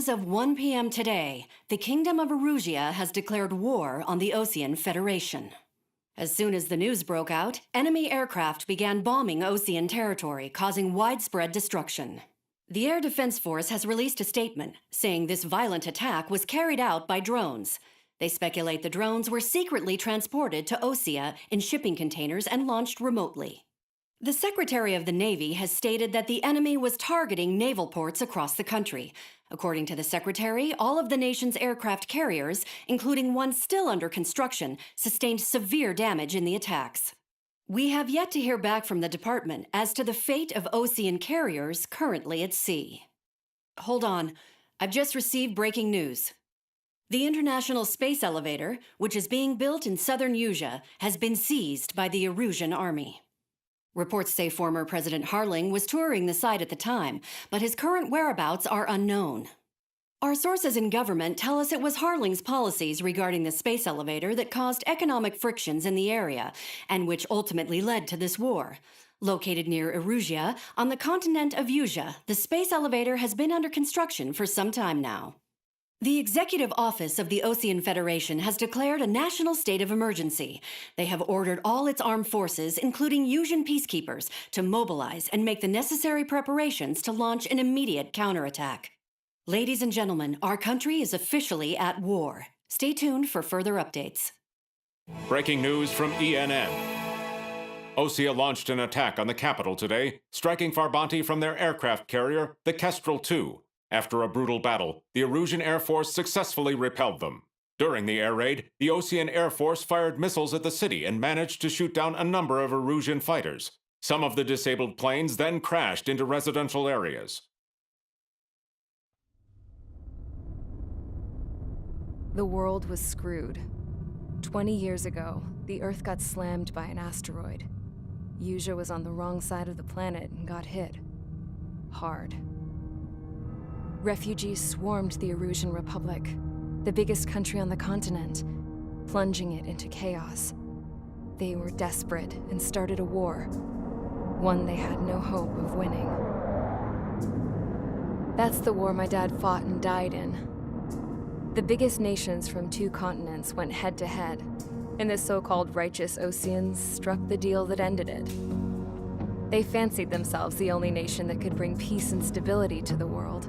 As of 1 p.m. today, the Kingdom of Erusia has declared war on the Osean Federation. As soon as the news broke out, enemy aircraft began bombing Osean territory, causing widespread destruction. The Air Defense Force has released a statement saying this violent attack was carried out by drones. They speculate the drones were secretly transported to Osea in shipping containers and launched remotely. The Secretary of the Navy has stated that the enemy was targeting naval ports across the country. According to the Secretary, all of the nation's aircraft carriers, including one still under construction, sustained severe damage in the attacks. We have yet to hear back from the department as to the fate of Osean carriers currently at sea. Hold on, I've just received breaking news. The International Space Elevator, which is being built in southern Erusia, has been seized by the Erusian army. Reports say former President Harling was touring the site at the time, but his current whereabouts are unknown. Our sources in government tell us it was Harling's policies regarding the space elevator that caused economic frictions in the area, and which ultimately led to this war. Located near Erusia, on the continent of Erusia, the space elevator has been under construction for some time now. The Executive Office of the Osean Federation has declared a national state of emergency. They have ordered all its armed forces, including Erusian peacekeepers, to mobilize and make the necessary preparations to launch an immediate counterattack. Ladies and gentlemen, our country is officially at war. Stay tuned for further updates. Breaking news from ENN. Osea launched an attack on the capital today, striking Farbanti from their aircraft carrier, the Kestrel II. After a brutal battle, the Erusian Air Force successfully repelled them. During the air raid, the Osean Air Force fired missiles at the city and managed to shoot down a number of Erusian fighters. Some of the disabled planes then crashed into residential areas. The world was screwed. 20 years ago, the Earth got slammed by an asteroid. Erusia was on the wrong side of the planet and got hit. Hard. Refugees swarmed the Erusian Republic, the biggest country on the continent, plunging it into chaos. They were desperate and started a war, one they had no hope of winning. That's the war my dad fought and died in. The biggest nations from 2 continents went head-to-head, and the so-called righteous Oseans struck the deal that ended it. They fancied themselves the only nation that could bring peace and stability to the world.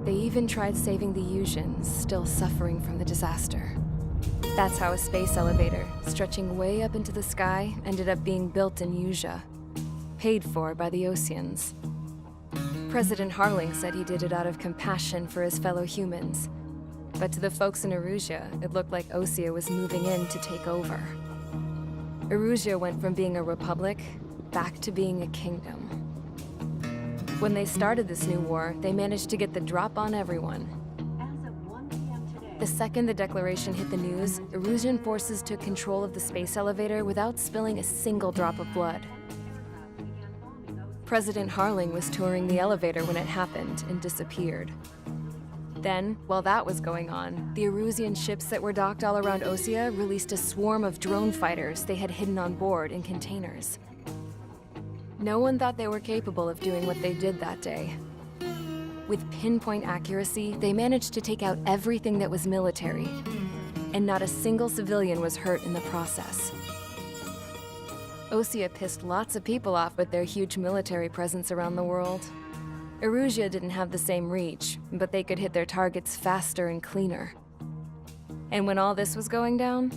They even tried saving the Erusians, still suffering from the disaster. That's how a space elevator, stretching way up into the sky, ended up being built in Erusia, paid for by the Oseans. President Harling said he did it out of compassion for his fellow humans. But to the folks in Erusia, it looked like Osea was moving in to take over. Erusia went from being a republic back to being a kingdom. When they started this new war, they managed to get the drop on everyone. As of 1 p.m. today, The second the declaration hit the news, Erusian forces took control of the space elevator without spilling a single drop of blood. President Harling was touring the elevator when it happened and disappeared. Then, while that was going on, the Erusian ships that were docked all around Osea released a swarm of drone fighters they had hidden on board in containers. No one thought they were capable of doing what they did that day. With pinpoint accuracy, they managed to take out everything that was military, and not a single civilian was hurt in the process. Osea pissed lots of people off with their huge military presence around the world. Erusia didn't have the same reach, but they could hit their targets faster and cleaner. And when all this was going down,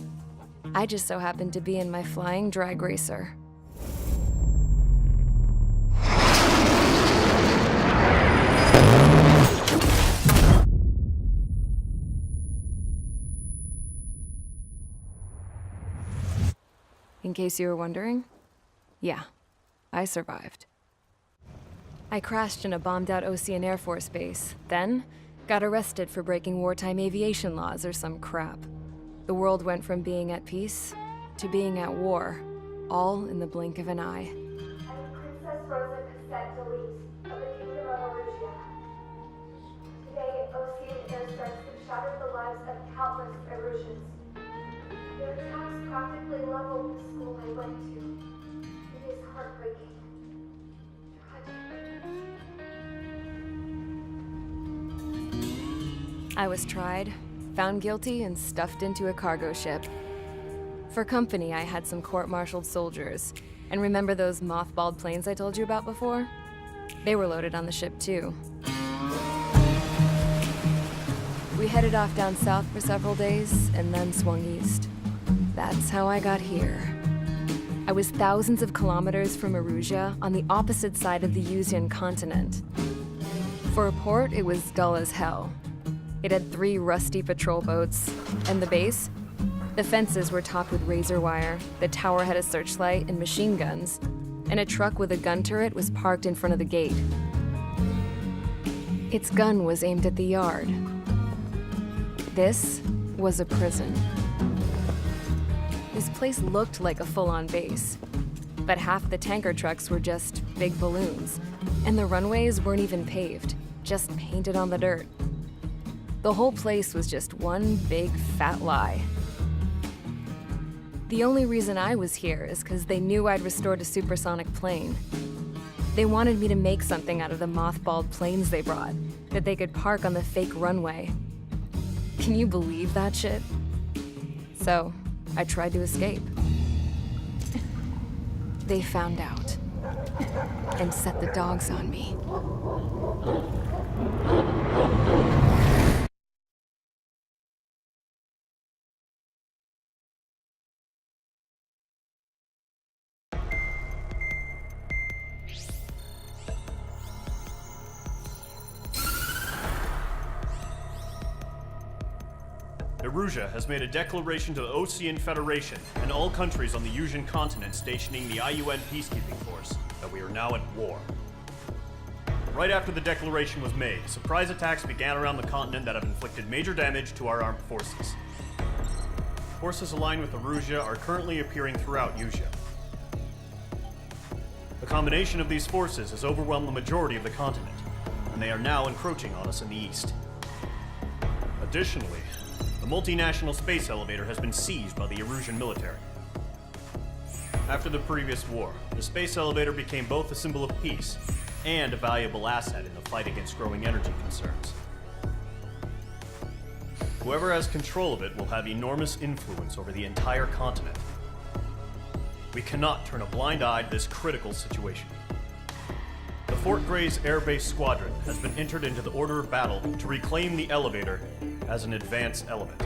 I just so happened to be in my flying drag racer. In case you were wondering, yeah, I survived. I crashed in a bombed-out Osean Air Force base, then got arrested for breaking wartime aviation laws or some crap. The world went from being at peace to being at war, all in the blink of an eye. I'm Princess Rosa Cassette Delete of the Kingdom of Erusia. Today, Osean airstrikes have shattered the lives of countless Erusians. Their attacks practically leveled the school I went to. It is heartbreaking. Tragic. I was tried, found guilty, and stuffed into a cargo ship. For company, I had some court-martialed soldiers. And remember those mothballed planes I told you about before? They were loaded on the ship, too. We headed off down south for several days, and then swung east. That's how I got here. I was thousands of kilometers from Erusia, on the opposite side of the Usian continent. For a port, it was dull as hell. It had 3 rusty patrol boats, and the base? The fences were topped with razor wire, the tower had a searchlight and machine guns, and a truck with a gun turret was parked in front of the gate. Its gun was aimed at the yard. This was a prison. This place looked like a full-on base, but half the tanker trucks were just big balloons, and the runways weren't even paved, just painted on the dirt. The whole place was just one big fat lie. The only reason I was here is because they knew I'd restored a supersonic plane. They wanted me to make something out of the mothballed planes they brought, that they could park on the fake runway. Can you believe that shit? So, I tried to escape. They found out, and set the dogs on me. Erusia has made a declaration to the Ocean Federation and all countries on the Usian continent stationing the IUN peacekeeping force that we are now at war. Right after the declaration was made, surprise attacks began around the continent that have inflicted major damage to our armed forces. Forces aligned with Erusia are currently appearing throughout Usia. The combination of these forces has overwhelmed the majority of the continent, and they are now encroaching on us in the east. Additionally, the multinational space elevator has been seized by the Erusian military. After the previous war, the space elevator became both a symbol of peace and a valuable asset in the fight against growing energy concerns. Whoever has control of it will have enormous influence over the entire continent. We cannot turn a blind eye to this critical situation. The Fort Gray's Air Base Squadron has been entered into the order of battle to reclaim the elevator as an advance element.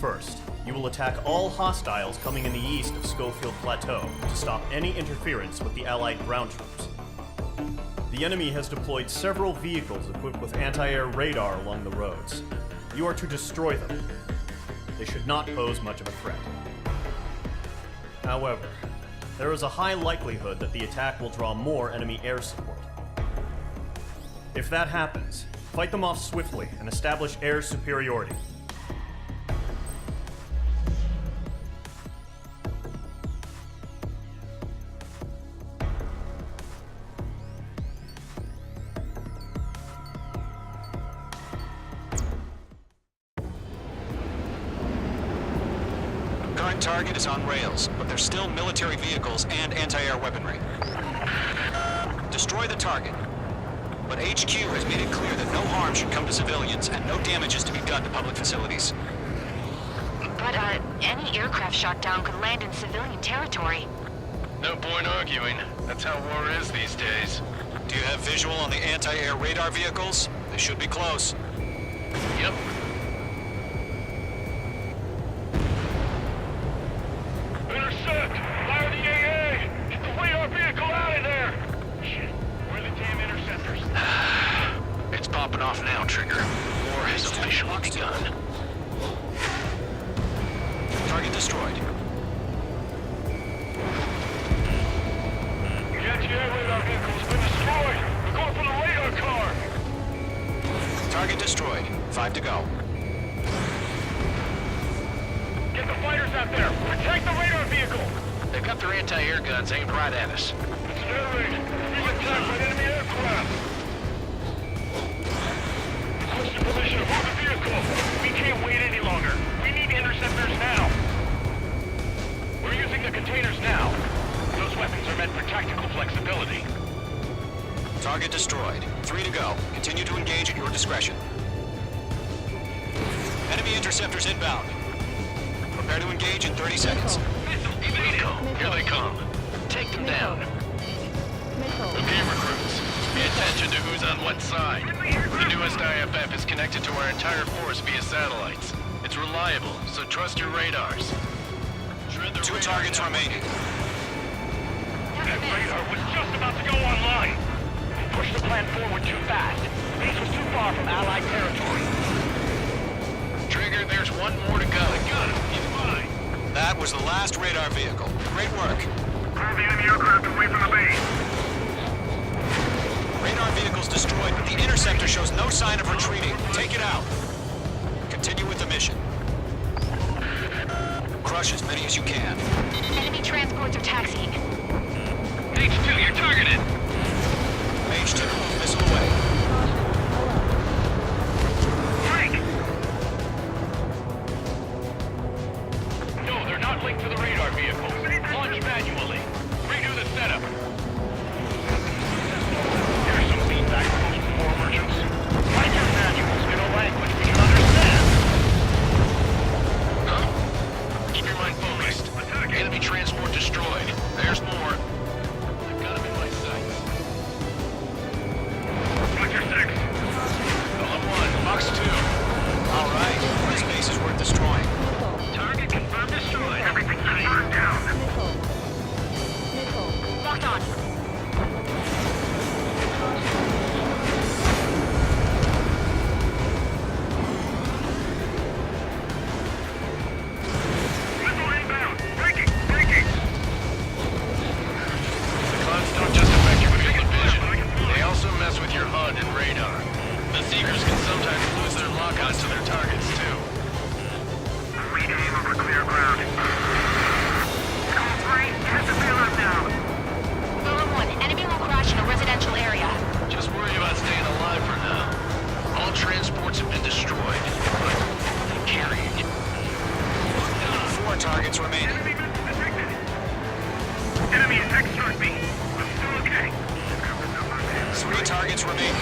First, you will attack all hostiles coming in the east of Schofield Plateau to stop any interference with the Allied ground troops. The enemy has deployed several vehicles equipped with anti-air radar along the roads. You are to destroy them. They should not pose much of a threat. However, there is a high likelihood that the attack will draw more enemy air support. If that happens, fight them off swiftly and establish air superiority. Current target is on rails, but there's still military vehicles and anti-air weaponry. Destroy the target. But HQ has made it clear that no harm should come to civilians and no damage is to be done to public facilities. But, any aircraft shot down could land in civilian territory. No point arguing. That's how war is these days. Do you have visual on the anti-air radar vehicles? They should be close. Yep. Intercept! Fire the AA! Get the radar vehicle out of there! Shit, where are the damn interceptors? It's popping off now, Trigger. War has officially begun. Target destroyed. The anti-air radar vehicle's been destroyed! We're going for the radar car! Target destroyed. 5 to go. Get the fighters out there! Protect the radar vehicle! They've got their anti-air guns aimed right at us. It's an air raid! Being attacked by enemy aircraft! Requesting permission to move the vehicle! We can't wait any longer! We need interceptors now! We're using the containers now. Those weapons are meant for tactical flexibility. Target destroyed. 3 to go. Continue to engage at your discretion. Enemy interceptors inbound. Prepare to engage in 30 seconds. Here they come. Take them down. Okay, recruits. Pay attention to who's on what side. The newest IFF is connected to our entire force via satellites. It's reliable, so trust your radars. Shred the 2 radars targets down. remaining. That radar was just about to go online. Push the plan forward too fast. Base was too far from Allied territory. Trigger, there's one more to go. I got him. He's fine. That was the last radar vehicle. Great work. Pull the enemy aircraft away from the base. Radar vehicle's destroyed, but the interceptor shows no sign of retreating. Take it out. Continue with the mission. Crush as many as you can. Enemy transports are taxiing. H2, you're targeted. H2, missile away. Frank! No, they're not linked to the radar vehicle. Launch manually. Redo the setup. Here's some feedback from those poor merchants. Write your manuals in a language we can understand. Huh? Keep your mind focused. Enemy transport destroyed. There's more. I've got him in my sights. Sector 6. Column 1, Box 2. All right, this base is worth destroying. Target confirmed destroyed. Everything confirmed down. Locked on. Missile inbound. Breaking. The clouds don't just affect your field of vision. They also mess with your HUD and radar. The Seekers can sometimes lose their lockouts to their targets, too. Read aim over clear ground. Call 3, hit the payload now. Column 1, enemy will crash in a residential area. Just worry about staying alive for now. All transports have been destroyed, but carried. 4 targets remaining. Enemy is extort me. I'm still okay. 3 targets remaining.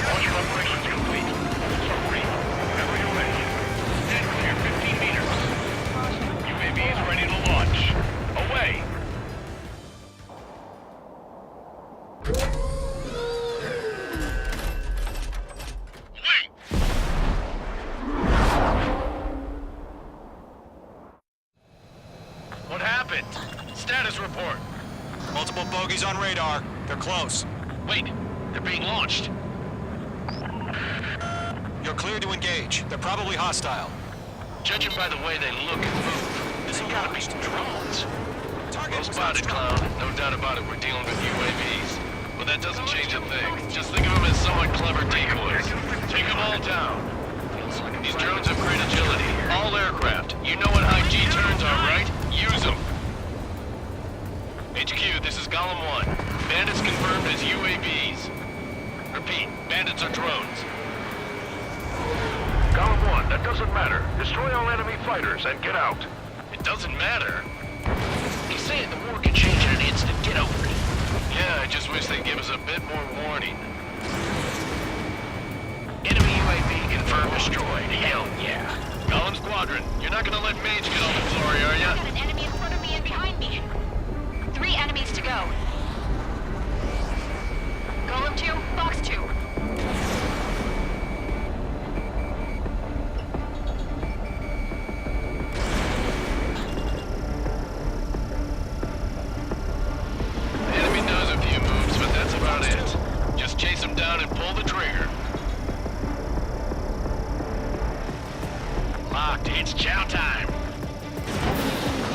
Launch operations complete. Summary. Whenever you're ready. Dead clear 15 meters. UAV is ready to launch. Away. Wait! What happened? Status report. Multiple bogeys on radar. They're close. Wait, they're being launched. You're clear to engage. They're probably hostile. Judging by the way they look and move, this gotta be drones. Target Well was spotted, outstrung. Clown. No doubt about it, we're dealing with UAVs. But that doesn't change a thing. Just think of them as somewhat clever decoys. Take them all down. These drones have great agility. All aircraft. You know what high G turns are, right? Use them. HQ, this is Column 1. Bandits confirmed as UAVs. Repeat, bandits are drones. Column 1, that doesn't matter. Destroy all enemy fighters and get out. It doesn't matter? He's saying the war can change in an instant. Get over it. Yeah, I just wish they'd give us a bit more warning. Enemy UAV confirmed destroyed. Hell yeah. Column Squadron, you're not gonna let Mage get all the glory, are ya? I got an enemy in front of me and behind me. 3 enemies to go. Column 2, Box 2. The enemy does a few moves, but that's about it. Just chase them down and pull the trigger. Locked, it's chow time.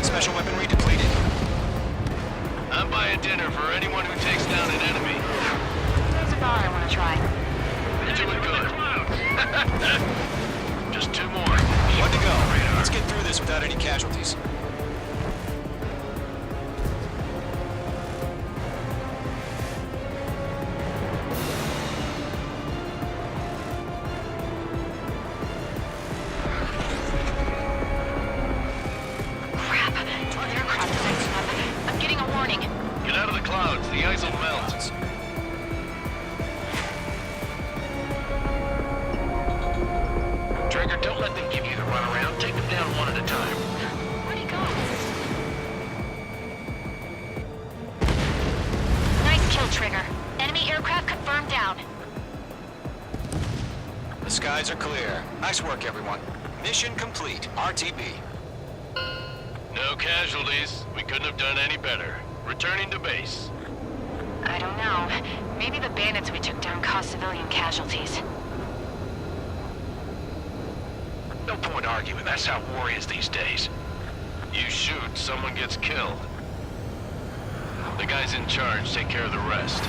Special weaponry depleted. I'm buying dinner for anyone who takes down an enemy. There's a bar I want to try. You're doing good. Just 2 more. One to go. Let's get through this without any casualties. Crap. The aircraft is acting up. I'm getting a warning. Get out of the clouds. The ice will melt. Trigger, don't let them give you the runaround. Take them down one at a time. Where'd he go? Nice kill, Trigger. Enemy aircraft confirmed down. The skies are clear. Nice work, everyone. Mission complete. RTB. No casualties. We couldn't have done any better. Returning to base. I don't know. Maybe the bandits we took down caused civilian casualties. No point arguing. That's how war is these days. You shoot, someone gets killed. The guys in charge take care of the rest.